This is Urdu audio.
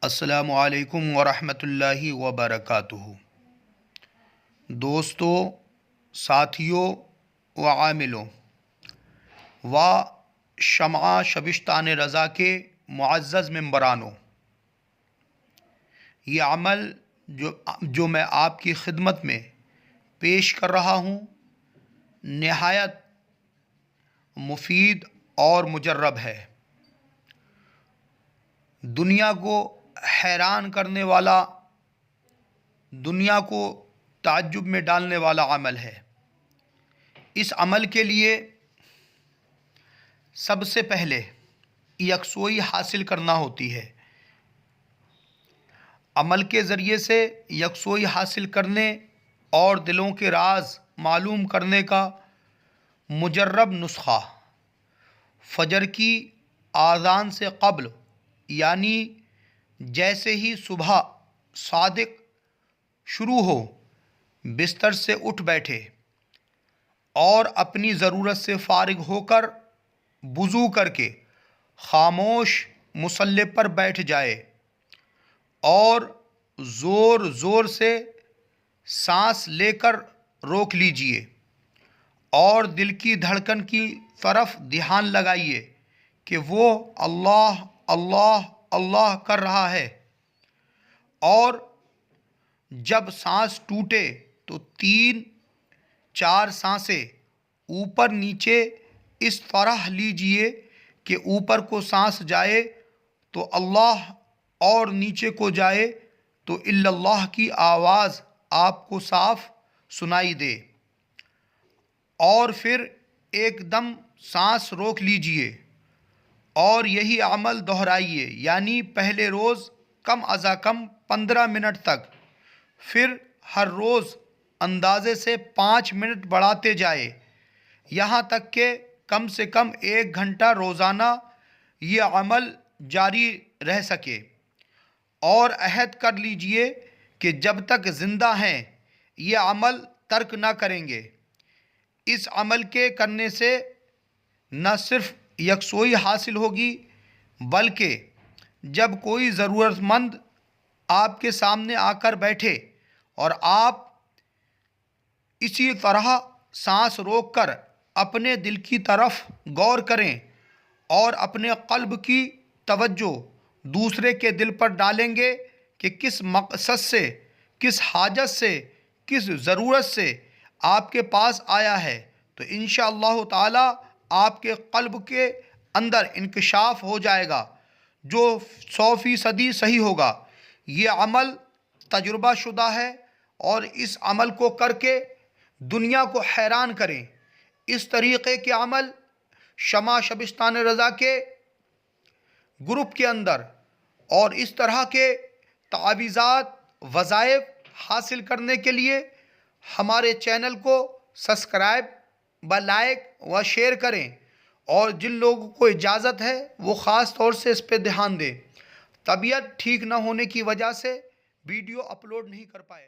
السلام علیکم ورحمۃ اللہ وبرکاتہ۔ دوستو، ساتھیوں و عاملوں و شمع شبستان رضا کے معزز ممبرانوں، یہ عمل جو میں آپ کی خدمت میں پیش کر رہا ہوں نہایت مفید اور مجرب ہے۔ دنیا کو حیران کرنے والا، دنیا کو تعجب میں ڈالنے والا عمل ہے۔ اس عمل کے لیے سب سے پہلے یکسوئی حاصل کرنا ہوتی ہے۔ عمل کے ذریعے سے یکسوئی حاصل کرنے اور دلوں کے راز معلوم کرنے کا مجرب نسخہ فجر کی اذان سے قبل، یعنی جیسے ہی صبح صادق شروع ہو، بستر سے اٹھ بیٹھے اور اپنی ضرورت سے فارغ ہو کر وضو کر کے خاموش مصلی پر بیٹھ جائے اور زور زور سے سانس لے کر روک لیجئے اور دل کی دھڑکن کی طرف دھیان لگائیے کہ وہ اللہ اللہ اللہ کر رہا ہے، اور جب سانس ٹوٹے تو 3-4 سانسیں اوپر نیچے اس طرح لیجئے کہ اوپر کو سانس جائے تو اللہ اور نیچے کو جائے تو الا اللہ کی آواز آپ کو صاف سنائی دے، اور پھر ایک دم سانس روک لیجئے اور یہی عمل دہرائیے، یعنی پہلے روز کم از کم 15 منٹ تک، پھر ہر روز اندازے سے 5 منٹ بڑھاتے جائے، یہاں تک کہ کم سے کم 1 گھنٹہ روزانہ یہ عمل جاری رہ سکے، اور عہد کر لیجئے کہ جب تک زندہ ہیں یہ عمل ترک نہ کریں گے۔ اس عمل کے کرنے سے نہ صرف یکسوئی حاصل ہوگی، بلکہ جب کوئی ضرورت مند آپ کے سامنے آ کر بیٹھے اور آپ اسی طرح سانس روک کر اپنے دل کی طرف غور کریں اور اپنے قلب کی توجہ دوسرے کے دل پر ڈالیں گے کہ کس مقصد سے، کس حاجت سے، کس ضرورت سے آپ کے پاس آیا ہے، تو انشاءاللہ تعالی آپ کے قلب کے اندر انکشاف ہو جائے گا جو 100% صحیح ہوگا۔ یہ عمل تجربہ شدہ ہے، اور اس عمل کو کر کے دنیا کو حیران کریں۔ اس طریقے کے عمل شمع شبستان رضا کے گروپ کے اندر اور اس طرح کے تعویذات وظائف حاصل کرنے کے لیے ہمارے چینل کو سبسکرائب و لائک و شیئر کریں، اور جن لوگوں کو اجازت ہے وہ خاص طور سے اس پہ دھیان دیں۔ طبیعت ٹھیک نہ ہونے کی وجہ سے ویڈیو اپلوڈ نہیں کر پائے۔